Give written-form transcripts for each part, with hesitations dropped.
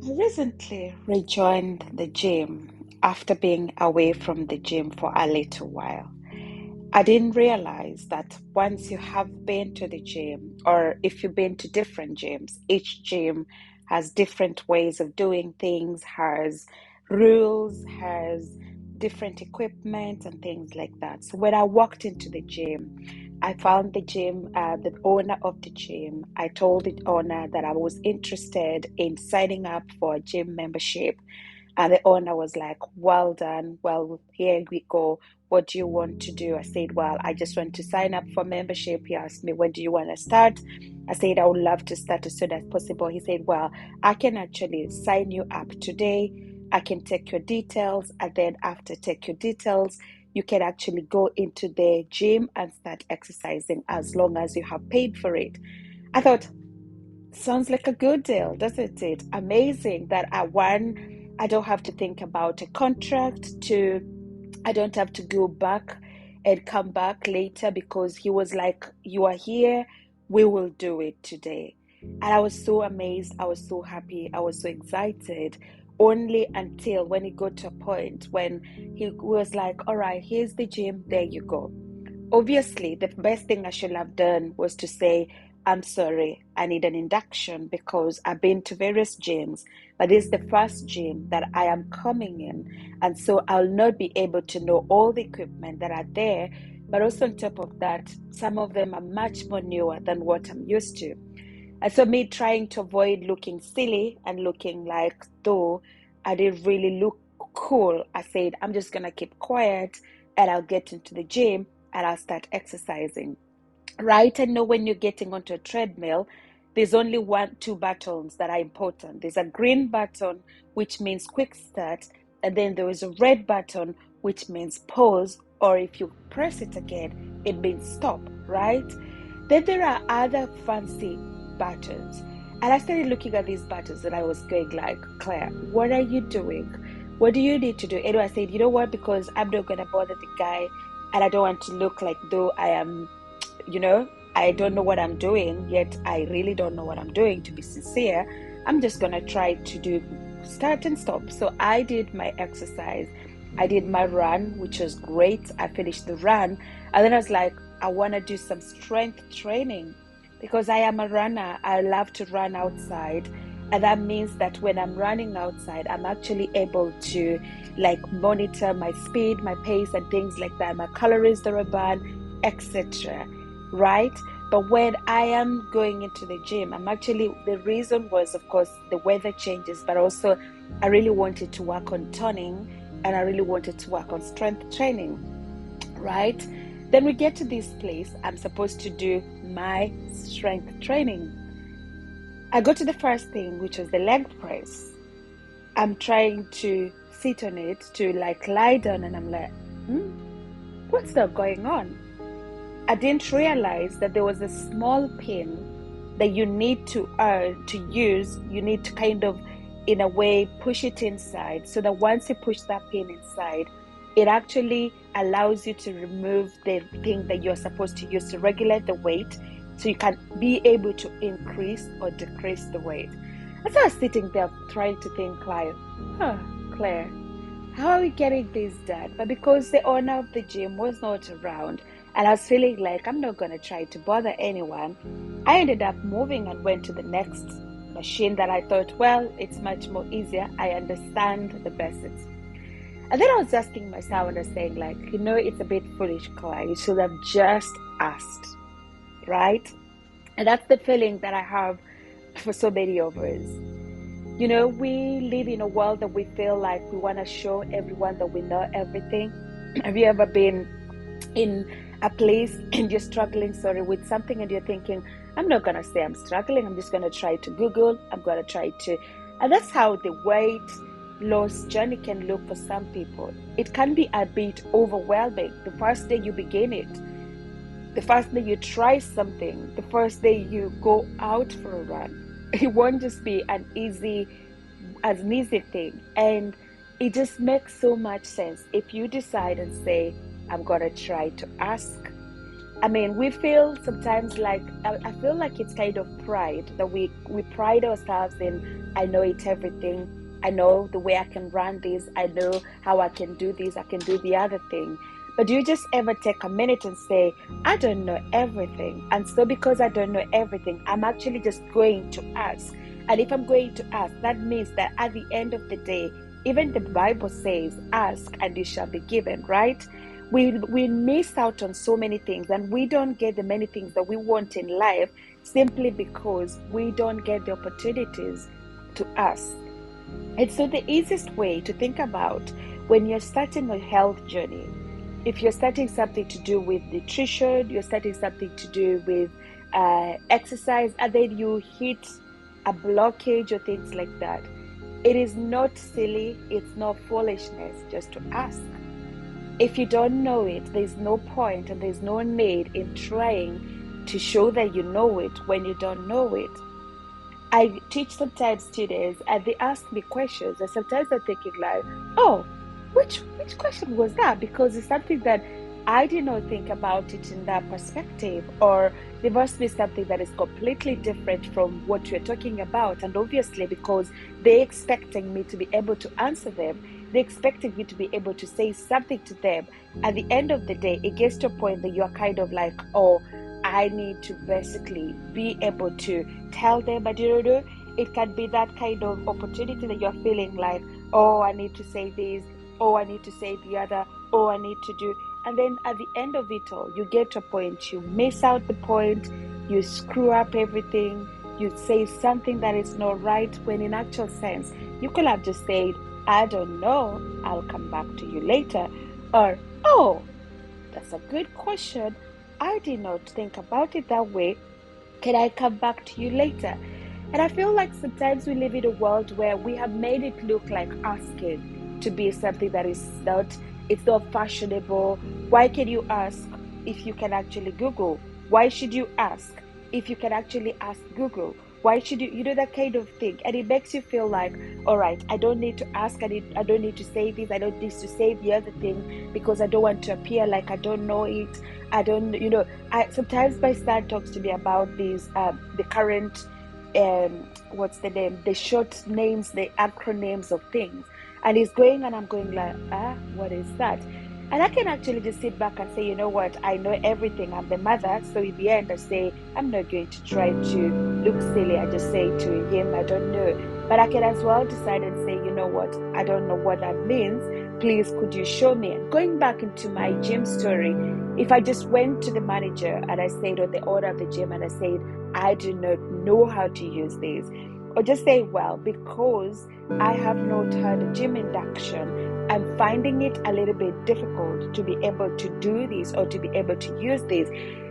I recently rejoined the gym after being away from the gym for a little while. I didn't realize that once you have been to the gym, or if you've been to different gyms, each gym has different ways of doing things, has rules, has different equipment, and things like that. So when I walked into the gym, I found the owner of the gym. I told the owner that I was interested in signing up for a gym membership. And the owner was like, well done. Well, here we go. What do you want to do? I said, well, I just want to sign up for membership. He asked me, when do you want to start? I said, I would love to start as soon as possible. He said, well, I can actually sign you up today. I can take your details. And then after take your details, you can actually go into the gym and start exercising as long as you have paid for it. I thought, sounds like a good deal, doesn't it? Amazing that I don't have to think about a contract to I don't have to go back and come back later because he was like, you are here, we will do it today. And I was so amazed, I was so happy, I was so excited, only until when it got to a point when he was like, all right, here's the gym, there you go. Obviously, the best thing I should have done was to say, I'm sorry, I need an induction because I've been to various gyms, but this is the first gym that I am coming in. And so I'll not be able to know all the equipment that are there. But also, on top of that, some of them are much more newer than what I'm used to. And so, me trying to avoid looking silly and looking like though I didn't really look cool, I said, I'm just going to keep quiet and I'll get into the gym and I'll start exercising. Right? And know when you're getting onto a treadmill, there's only two buttons that are important. There's a green button, which means quick start, and then there is a red button, which means pause, or if you press it again, it means stop, right? Then there are other fancy buttons. And I started looking at these buttons and I was going like, Claire, what are you doing? What do you need to do? Anyway, I said, you know what? Because I'm not going to bother the guy and I don't want to look like though I am, I don't know what I'm doing, yet I really don't know what I'm doing, to be sincere. I'm just going to try to do start and stop. So I did my exercise. I did my run, which was great. I finished the run. And then I was like, I want to do some strength training because I am a runner. I love to run outside. And that means that when I'm running outside, I'm actually able to like monitor my speed, my pace, and things like that, my calories that I burn, etc. Right? But when I am going into the gym, the reason was, of course, the weather changes, but also I really wanted to work on toning and I really wanted to work on strength training, right? Then we get to this place, I'm supposed to do my strength training. I go to the first thing, which was the leg press. I'm trying to sit on it to like lie down, and I'm like, what's that going on? I didn't realize that there was a small pin that you need to use. You need to kind of, in a way, push it inside so that once you push that pin inside, it actually allows you to remove the thing that you're supposed to use to regulate the weight so you can be able to increase or decrease the weight. As I was sitting there trying to think, like, Claire, how are we getting this done? But because the owner of the gym was not around and I was feeling like I'm not going to try to bother anyone, I ended up moving and went to the next machine that I thought, well, it's much more easier. I understand the basics. And then I was asking myself and I was saying, like, it's a bit foolish, Claire. You should have just asked, right? And that's the feeling that I have for so many of us. We live in a world that we feel like we want to show everyone that we know everything. Have you ever been in a place and you're struggling, with something and you're thinking, I'm not going to say I'm struggling. I'm just going to try to Google. I'm going to try to. And that's how the weight loss journey can look for some people. It can be a bit overwhelming. The first day you begin it, the first day you try something, the first day you go out for a run, it won't just be an easy thing. And it just makes so much sense if you decide and say, I'm gonna try to ask. I mean, we feel sometimes like, I feel like it's kind of pride that we pride ourselves in I know it everything. I know the way I can run this. I know how I can do this. I can do the other thing. But do you just ever take a minute and say, I don't know everything. And so because I don't know everything, I'm actually just going to ask. And if I'm going to ask, that means that at the end of the day, even the Bible says, ask and it shall be given, right? We miss out on so many things, and we don't get the many things that we want in life simply because we don't get the opportunities to ask. And so the easiest way to think about when you're starting a health journey, if you're starting something to do with nutrition, you're starting something to do with exercise, and then you hit a blockage or things like that, it is not silly, it's not foolishness just to ask. If you don't know it, there's no point and there's no need in trying to show that you know it when you don't know it. I teach sometimes students and they ask me questions, and sometimes I'm thinking like, oh, which question was that? Because it's something that I did not think about it in that perspective, or there must be something that is completely different from what we're talking about. And obviously, because they're expecting me to be able to answer them, they're expecting me to be able to say something to them. At the end of the day, it gets to a point that you're kind of like, oh, I need to basically be able to tell them, but it can be that kind of opportunity that you're feeling like, oh, I need to say this, oh, I need to say the other, oh, I need to do. And then at the end of it all, you get to a point, you miss out the point, you screw up everything, you say something that is not right, when in actual sense, you could have just said, I don't know, I'll come back to you later. Or, oh, that's a good question. I did not think about it that way. Can I come back to you later? And I feel like sometimes we live in a world where we have made it look like asking to be something that is not, it's not fashionable. Why can you ask if you can actually Google? Why should you ask if you can actually ask Google? Why should you know that kind of thing? And it makes you feel like, all right, I don't need to ask, I don't need to say this, I don't need to say the other thing because I don't want to appear like I don't know it. I don't, I sometimes my son talks to me about these the current what's the name, the short names, the acronyms of things, and he's going and I'm going like, what is that? And I can actually just sit back and say, you know what, I know everything, I'm the mother. So in the end I say, I'm not going to try to look silly, I just say to him, I don't know. But I can as well decide and say, you know what, I don't know what that means, please could you show me? And going back into my gym story, if I just went to the manager and I said, or the owner of the gym, and I said, I do not know how to use this, or just say, well, because I have not had a gym induction, I'm finding it a little bit difficult to be able to do this or to be able to use this,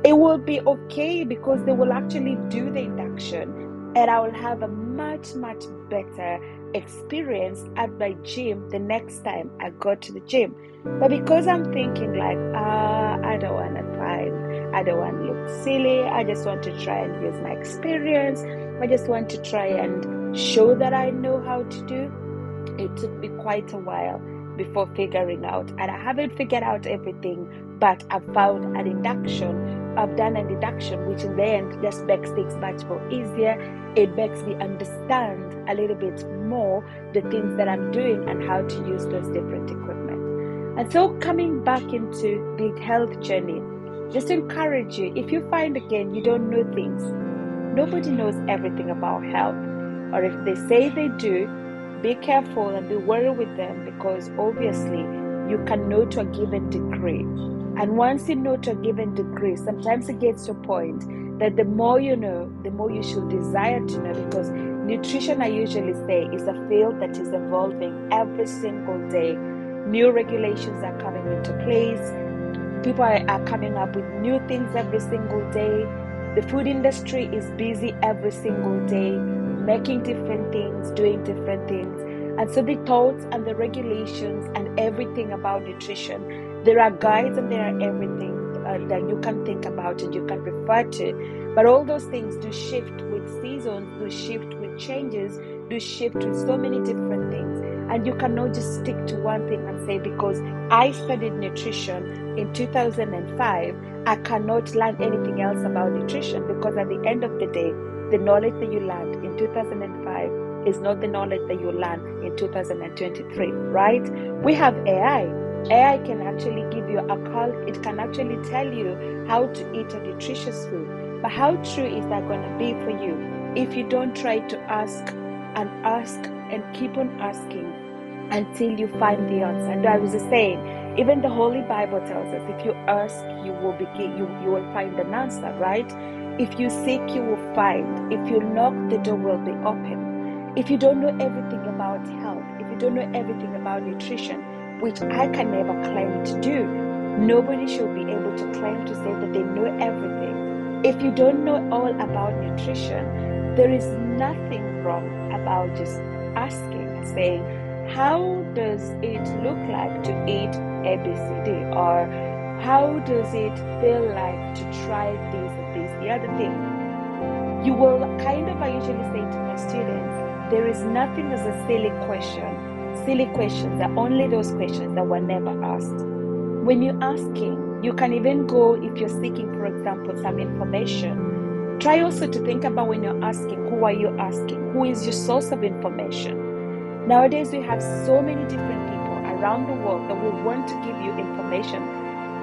it will be okay because they will actually do the induction and I will have a much, much better experience at my gym the next time I go to the gym. But because I'm thinking like, I don't want to I don't want to look silly, I just want to try and use my experience, I just want to try and show that I know how to do, it took me quite a while before figuring out, and I haven't figured out everything, but I've found an induction. I've done an induction, which in the end just makes things much more easier. It makes me understand a little bit more the things that I'm doing and how to use those different equipment. And so coming back into the health journey, just to encourage you, if you find again you don't know things, nobody knows everything about health, or if they say they do, be careful and be wary with them, because obviously you can know to a given degree. And once you know to a given degree, sometimes it gets to a point that the more you know, the more you should desire to know, because nutrition, I usually say, is a field that is evolving every single day. New regulations are coming into place. People are coming up with new things every single day. The food industry is busy every single day, making different things, doing different things. And so the thoughts and the regulations and everything about nutrition, there are guides and there are everything that you can think about and you can refer to. But all those things do shift with seasons, do shift with changes, do shift with so many different things. And you cannot just stick to one thing and say, because I studied nutrition in 2005, I cannot learn anything else about nutrition, because at the end of the day, the knowledge that you learned in 2005 is not the knowledge that you learn in 2023, right? We have AI. AI can actually give you a call. It can actually tell you how to eat a nutritious food. But how true is that going to be for you if you don't try to ask and keep on asking until you find the answer? And I was just saying, even the Holy Bible tells us, if you ask, you will find an answer, right? If you seek, you will find. If you knock, the door will be open. If you don't know everything about health, if you don't know everything about nutrition, which I can never claim to do, nobody should be able to claim to say that they know everything. If you don't know all about nutrition, there is nothing wrong about just asking and saying, how does it look like to eat ABCD? Or how does it feel like to try this and this? The other thing, you will I usually say to my students, there is nothing as a silly question. Silly questions are only those questions that were never asked. When you're asking, you can even go, if you're seeking, for example, some information, try also to think about when you're asking, who are you asking? Who is your source of information? Nowadays, we have so many different people around the world that will want to give you information.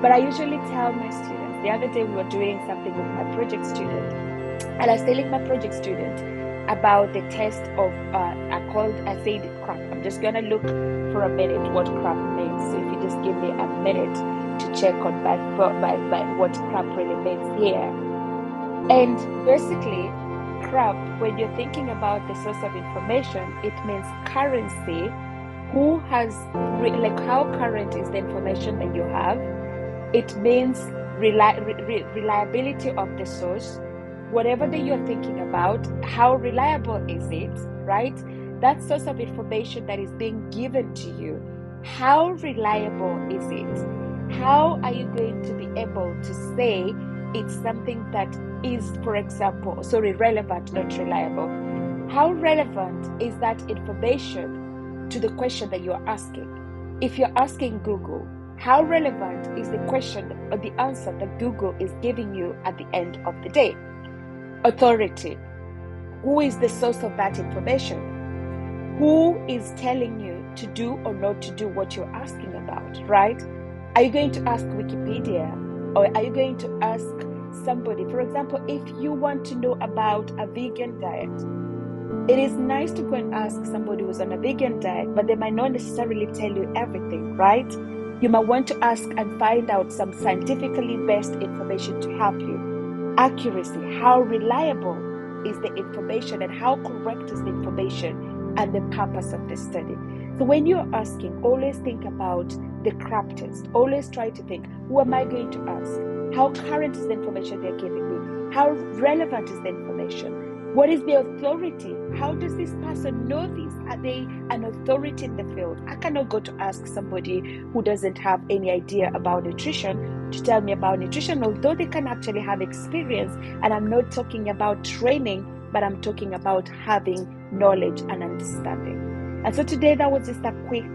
But I usually tell my students, the other day we were doing something with my project student, and I was telling my project student about the test of, I said CRAP. I'm just going to look for a minute what CRAP means. So if you just give me a minute to check on by what CRAP really means here. And basically, CRAP, when you're thinking about the source of information, it means currency. Who has, how current is the information that you have? It means reliability of the source. Whatever that you're thinking about, how reliable is it, right? That source of information that is being given to you, how reliable is it? How are you going to be able to say it's something that is, for example, relevant, not reliable? How relevant is that information to the question that you're asking? If you're asking Google, how relevant is the question or the answer that Google is giving you at the end of the day? Authority. Who is the source of that information? Who is telling you to do or not to do what you're asking about, right? Are you going to ask Wikipedia, or are you going to ask somebody? For example, if you want to know about a vegan diet, it is nice to go and ask somebody who's on a vegan diet, but they might not necessarily tell you everything, right? You might want to ask and find out some scientifically based information to help you. Accuracy, how reliable is the information and how correct is the information and the purpose of the study. So when you're asking, always think about the CRAP test. Always try to think, who am I going to ask? How current is the information they're giving me? How relevant is the information? What is the authority? How does this person know this? Are they an authority in the field? I cannot go to ask somebody who doesn't have any idea about nutrition to tell me about nutrition, although they can actually have experience. And I'm not talking about training, but I'm talking about having knowledge and understanding. And so today, that was just a quick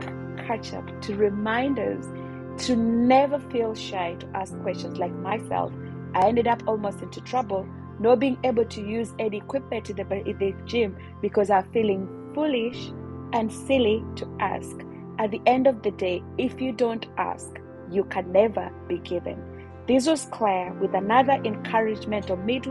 catch up to remind us to never feel shy to ask questions. Like myself, I ended up almost into trouble, not being able to use any equipment in the gym because I'm feeling foolish and silly to ask. At the end of the day, if you don't ask, you can never be given. This was Claire with another encouragement of midweek